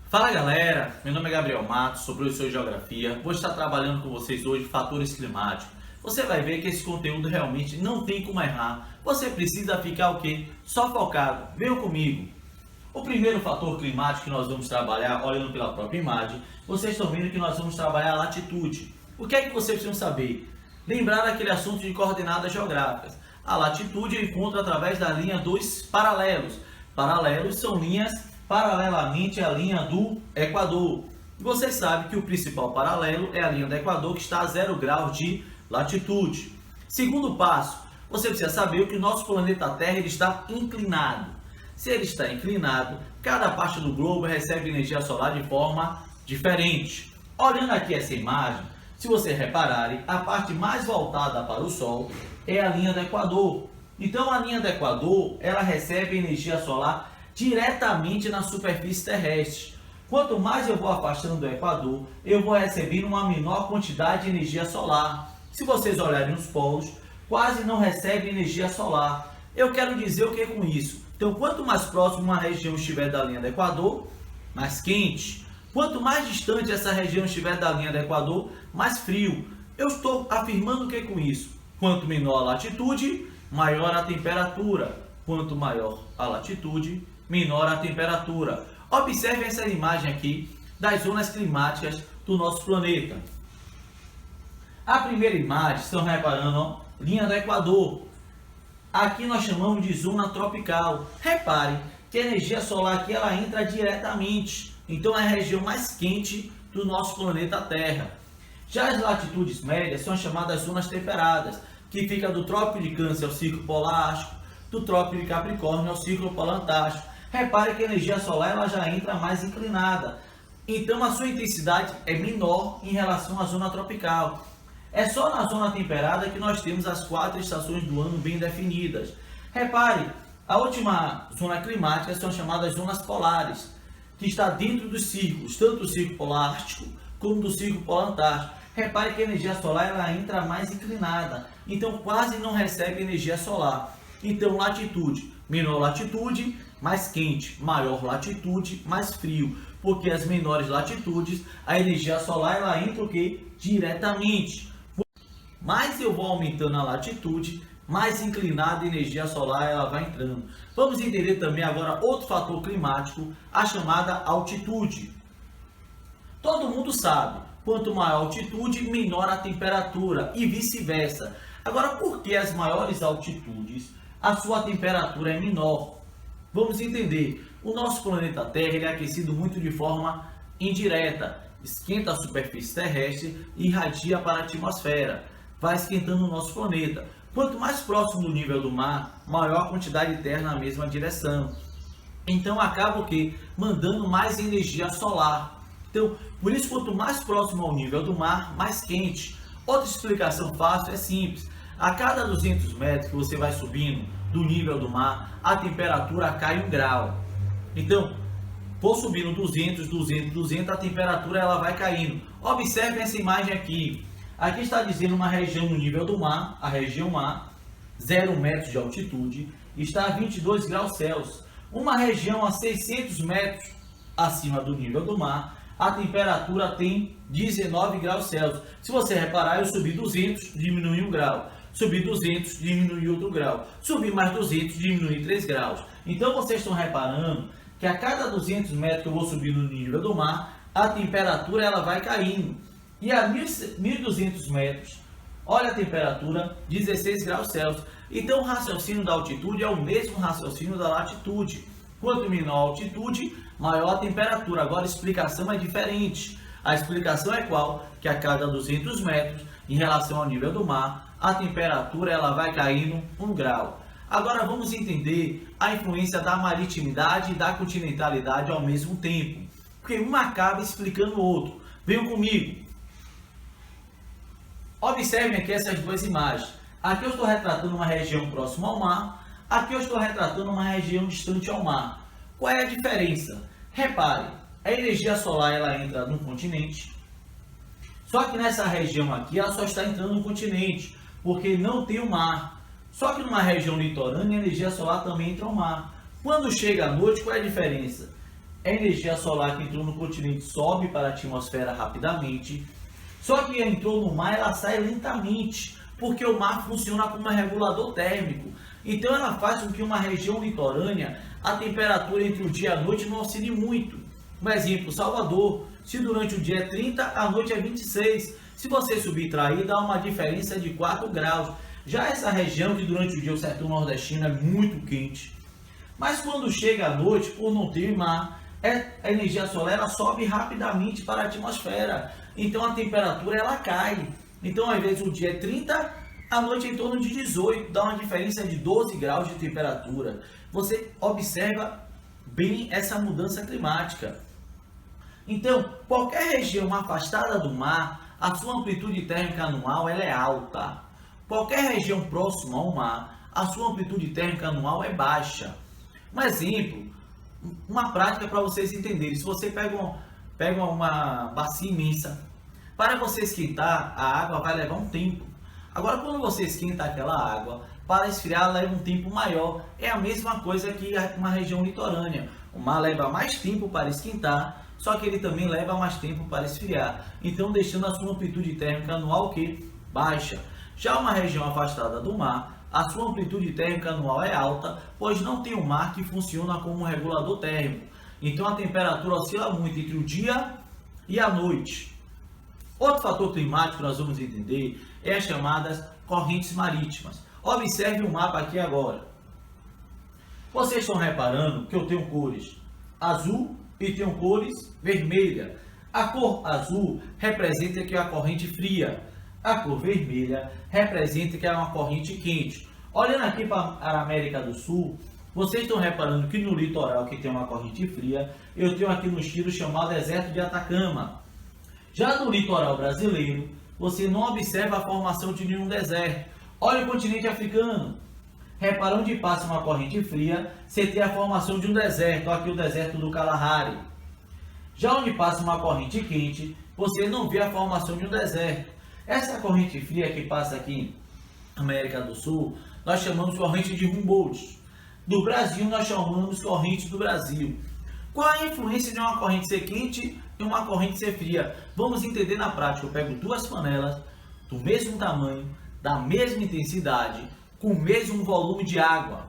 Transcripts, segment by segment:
Fala galera, meu nome é Gabriel Matos, sou professor de Geografia. Vou estar trabalhando com vocês hoje fatores climáticos. Você vai ver que esse conteúdo realmente não tem como errar. Você precisa ficar o quê? Só focado. Venham comigo. O primeiro fator climático que nós vamos trabalhar, olhando pela própria imagem, vocês estão vendo que nós vamos trabalhar a latitude. O que é que vocês precisam saber? Lembrar daquele assunto de coordenadas geográficas. A latitude eu encontro através da linha dos paralelos. Paralelos são linhas paralelamente à linha do Equador. Você sabe que o principal paralelo é a linha do Equador, que está a 0 graus de latitude. Segundo passo, você precisa saber que o nosso planeta Terra ele está inclinado. Se ele está inclinado, cada parte do globo recebe energia solar de forma diferente. Olhando aqui essa imagem, se você repararem, a parte mais voltada para o Sol é a linha do Equador. Então a linha do Equador, ela recebe energia solar diretamente na superfície terrestre. Quanto mais eu vou afastando do Equador, eu vou recebendo uma menor quantidade de energia solar. Se vocês olharem os polos, quase não recebe energia solar. Eu quero dizer o que é com isso? Então, quanto mais próximo uma região estiver da linha do Equador, mais quente. Quanto mais distante essa região estiver da linha do Equador, mais frio. Eu estou afirmando o que é com isso? Quanto menor a latitude, maior a temperatura. Quanto maior a latitude, menor a temperatura. Observe essa imagem aqui das zonas climáticas do nosso planeta. A primeira imagem, estão reparando, ó, linha do Equador. Aqui nós chamamos de zona tropical. Repare que a energia solar aqui ela entra diretamente. Então é a região mais quente do nosso planeta Terra. Já as latitudes médias são chamadas zonas temperadas, que fica do Trópico de Câncer ao Círculo Polar Ártico, do Trópico de Capricórnio ao Círculo Polar Antártico. Repare que a energia solar ela já entra mais inclinada. Então a sua intensidade é menor em relação à zona tropical. É só na zona temperada que nós temos as 4 estações do ano bem definidas. Repare, a última zona climática são chamadas zonas polares, que está dentro dos círculos, tanto do Círculo Polar Ártico como do Círculo Polar Antártico. Repare que a energia solar ela entra mais inclinada, então quase não recebe energia solar. Então latitude, menor latitude, mais quente, maior latitude, mais frio, porque as menores latitudes, a energia solar ela entra o quê? Diretamente. Mais eu vou aumentando a latitude, mais inclinada a energia solar ela vai entrando. Vamos entender também agora outro fator climático, a chamada altitude. Todo mundo sabe, quanto maior a altitude, menor a temperatura e vice-versa. Agora, por que as maiores altitudes, a sua temperatura é menor? Vamos entender. O nosso planeta Terra ele é aquecido muito de forma indireta. Esquenta a superfície terrestre e irradia para a atmosfera. Vai esquentando o nosso planeta. Quanto mais próximo do nível do mar, maior a quantidade de terra na mesma direção. Então acaba o quê? Mandando mais energia solar. Então, por isso, quanto mais próximo ao nível do mar, mais quente. Outra explicação fácil é simples. A cada 200 metros que você vai subindo do nível do mar, a temperatura cai 1 grau. Então, vou subindo 200, a temperatura ela vai caindo. Observe essa imagem aqui. Aqui está dizendo uma região no nível do mar, a região A, 0 metros de altitude, está a 22 graus Celsius. Uma região a 600 metros acima do nível do mar, a temperatura tem 19 graus Celsius. Se você reparar, eu subi 200, diminui 1 grau. Subi 200, diminui outro grau. Subi mais 200, diminui 3 graus. Então vocês estão reparando que a cada 200 metros que eu vou subir no nível do mar, a temperatura ela vai caindo. E a 1.200 metros, olha a temperatura, 16 graus Celsius. Então o raciocínio da altitude é o mesmo raciocínio da latitude. Quanto menor a altitude, maior a temperatura. Agora a explicação é diferente. A explicação é qual? Que a cada 200 metros, em relação ao nível do mar, a temperatura ela vai caindo 1 grau. Agora vamos entender a influência da maritimidade e da continentalidade ao mesmo tempo. Porque um acaba explicando o outro. Venham comigo. Observem aqui essas duas imagens. Aqui eu estou retratando uma região próxima ao mar. Aqui eu estou retratando uma região distante ao mar. Qual é a diferença? Repare, a energia solar ela entra no continente. Só que nessa região aqui ela só está entrando no continente, porque não tem o mar. Só que numa região litorânea, a energia solar também entra ao mar. Quando chega à noite, qual é a diferença? A energia solar que entrou no continente sobe para a atmosfera rapidamente, só que entrou no mar, ela sai lentamente, porque o mar funciona como um regulador térmico. Então ela faz com que uma região litorânea, a temperatura entre o dia e a noite não oscile muito. Um exemplo, Salvador, se durante o dia é 30, à noite é 26. Se você subtrair, dá uma diferença de 4 graus. Já essa região que durante o dia o sertão nordestino é muito quente. Mas quando chega à noite, por não ter mar, a energia solar ela sobe rapidamente para a atmosfera. Então a temperatura ela cai. Então, às vezes, o dia é 30, a noite é em torno de 18, dá uma diferença de 12 graus de temperatura. Você observa bem essa mudança climática. Então, qualquer região afastada do mar, a sua amplitude térmica anual ela é alta. Qualquer região próxima ao mar, a sua amplitude térmica anual é baixa. Um exemplo, uma prática para vocês entenderem. Se você pega uma bacia imensa, para você esquentar, a água vai levar um tempo. Agora, quando você esquenta aquela água, para esfriar leva um tempo maior. É a mesma coisa que uma região litorânea. O mar leva mais tempo para esquentar, só que ele também leva mais tempo para esfriar. Então, deixando a sua amplitude térmica anual baixa. Já uma região afastada do mar, a sua amplitude térmica anual é alta, pois não tem um mar que funciona como um regulador térmico. Então, a temperatura oscila muito entre o dia e a noite. Outro fator climático que nós vamos entender é as chamadas correntes marítimas. Observe o mapa aqui agora. Vocês estão reparando que eu tenho cores azul e tenho cores vermelha. A cor azul representa que é a corrente fria. A cor vermelha representa que é uma corrente quente. Olhando aqui para a América do Sul, vocês estão reparando que no litoral que tem uma corrente fria, eu tenho aqui no Chile chamado deserto de Atacama. Já no litoral brasileiro, você não observa a formação de nenhum deserto. Olha o continente africano. Repara onde passa uma corrente fria, você tem a formação de um deserto. Olha aqui o deserto do Kalahari. Já onde passa uma corrente quente, você não vê a formação de um deserto. Essa corrente fria que passa aqui na América do Sul, nós chamamos de corrente de Humboldt. Do Brasil, nós chamamos corrente do Brasil. Qual a influência de uma corrente ser quente e uma corrente ser fria? Vamos entender na prática. Eu pego duas panelas do mesmo tamanho, da mesma intensidade, com o mesmo volume de água.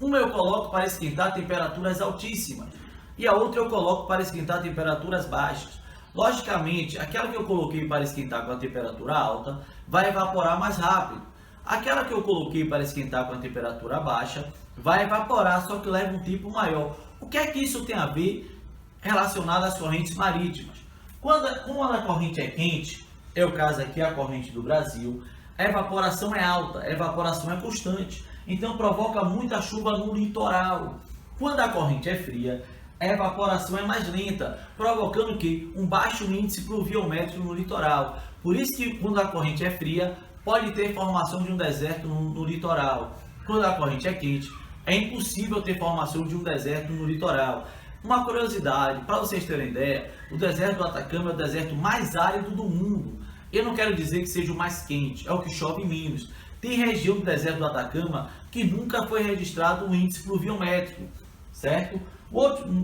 Uma eu coloco para esquentar temperaturas altíssimas e a outra eu coloco para esquentar temperaturas baixas. Logicamente, aquela que eu coloquei para esquentar com a temperatura alta vai evaporar mais rápido. Aquela que eu coloquei para esquentar com a temperatura baixa vai evaporar, só que leva um tempo maior. O que é que isso tem a ver relacionado às correntes marítimas? Quando a corrente é quente, é o caso aqui a corrente do Brasil, a evaporação é alta, a evaporação é constante, então provoca muita chuva no litoral. Quando a corrente é fria, a evaporação é mais lenta, provocando que um baixo índice pluviométrico no litoral. Por isso que quando a corrente é fria, pode ter formação de um deserto no litoral. Quando a corrente é quente, é impossível ter formação de um deserto no litoral. Uma curiosidade, para vocês terem ideia, o deserto do Atacama é o deserto mais árido do mundo. Eu não quero dizer que seja o mais quente, é o que chove menos. Tem região do deserto do Atacama que nunca foi registrado um índice pluviométrico, certo? O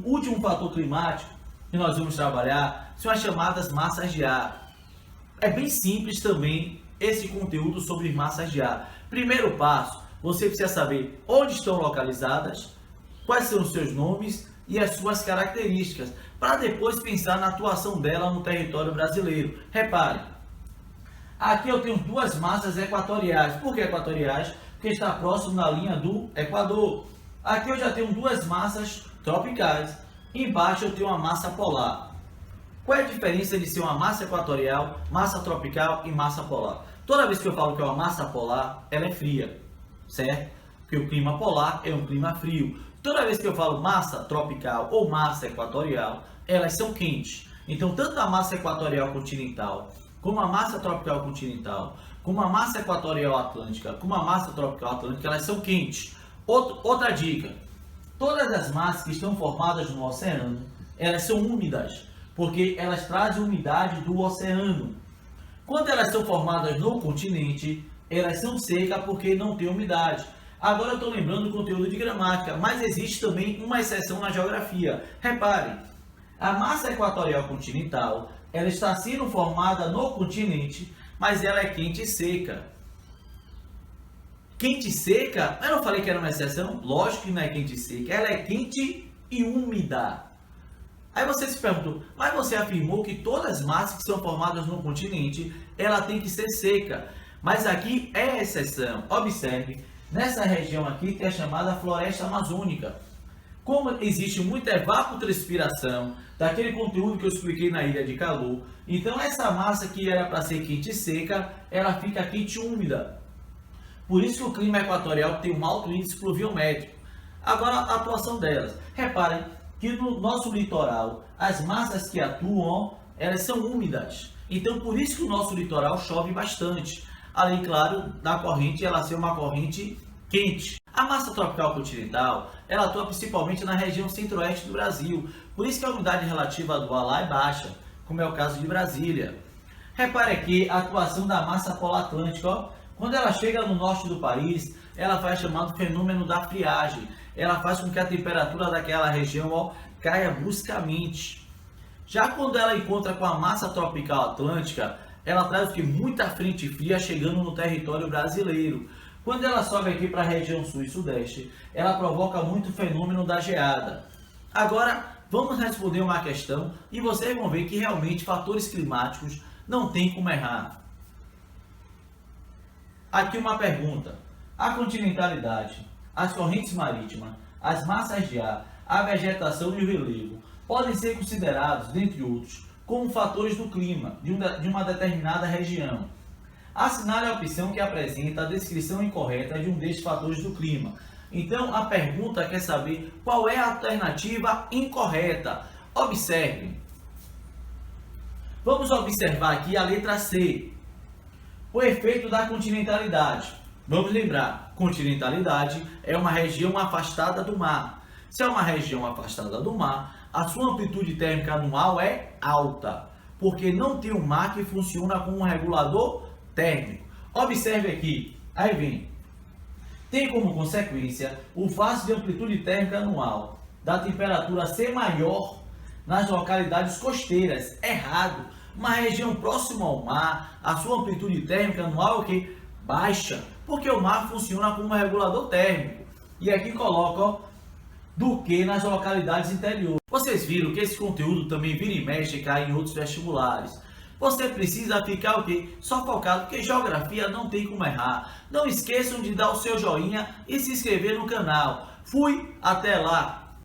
último fator climático que nós vamos trabalhar são as chamadas massas de ar. É bem simples também esse conteúdo sobre massas de ar. Primeiro passo, você precisa saber onde estão localizadas, quais são os seus nomes e as suas características, para depois pensar na atuação dela no território brasileiro. Repare, aqui eu tenho duas massas equatoriais. Por que equatoriais? Porque está próximo da linha do Equador. Aqui eu já tenho duas massas tropicais. Embaixo eu tenho uma massa polar. Qual é a diferença de ser uma massa equatorial, massa tropical e massa polar? Toda vez que eu falo que é uma massa polar, ela é fria, certo? Porque o clima polar é um clima frio. Toda vez que eu falo massa tropical ou massa equatorial, elas são quentes. Então, tanto a massa equatorial continental, como a massa tropical continental, como a massa equatorial atlântica, como a massa tropical atlântica, elas são quentes. Outra dica, todas as massas que estão formadas no oceano, elas são úmidas, porque elas trazem umidade do oceano. Quando elas são formadas no continente, elas são secas porque não tem umidade. Agora eu estou lembrando do conteúdo de gramática, mas existe também uma exceção na geografia. Reparem, a massa equatorial continental, ela está sendo formada no continente, mas ela é quente e seca. Quente e seca? Eu não falei que era uma exceção? Lógico que não é quente e seca, ela é quente e úmida. Aí você se perguntou, mas você afirmou que todas as massas que são formadas no continente, ela tem que ser seca. Mas aqui é exceção. Observe, nessa região aqui tem a chamada floresta amazônica. Como existe muita evapotranspiração daquele conteúdo que eu expliquei na ilha de calor, então essa massa que era para ser quente e seca, ela fica quente e úmida. Por isso que o clima equatorial tem um alto índice pluviométrico. Agora a atuação delas. Reparem que no nosso litoral, as massas que atuam, elas são úmidas. Então por isso que o nosso litoral chove bastante. Além, claro, da corrente ela ser uma corrente quente. A massa tropical continental, ela atua principalmente na região centro-oeste do Brasil. Por isso que a umidade relativa do ar lá é baixa, como é o caso de Brasília. Repare aqui a atuação da massa polar atlântica. Ó. Quando ela chega no norte do país, ela faz o chamado fenômeno da friagem. Ela faz com que a temperatura daquela região caia bruscamente. Já quando ela encontra com a massa tropical atlântica, ela traz muita frente fria chegando no território brasileiro. Quando ela sobe aqui para a região sul e sudeste, ela provoca muito fenômeno da geada. Agora, vamos responder uma questão e vocês vão ver que realmente fatores climáticos não tem como errar. Aqui uma pergunta. A continentalidade, as correntes marítimas, as massas de ar, a vegetação e o relevo podem ser considerados, dentre outros, como fatores do clima de uma determinada região. Assinale a opção que apresenta a descrição incorreta de um destes fatores do clima. Então, a pergunta quer saber qual é a alternativa incorreta. Observem. Vamos observar aqui a letra C. O efeito da continentalidade. Vamos lembrar, continentalidade é uma região afastada do mar. Se é uma região afastada do mar, a sua amplitude térmica anual é alta, porque não tem um mar que funciona como um regulador térmico. Observe aqui, aí vem. Tem como consequência o fato de amplitude térmica anual da temperatura ser maior nas localidades costeiras. Errado. Uma região próxima ao mar, a sua amplitude térmica anual é o quê? Baixa, porque o mar funciona como um regulador térmico. E aqui coloca do que nas localidades interiores. Vocês viram que esse conteúdo também vira e mexe e cai em outros vestibulares. Você precisa ficar o quê? Só focado, porque geografia não tem como errar. Não esqueçam de dar o seu joinha e se inscrever no canal. Fui, até lá!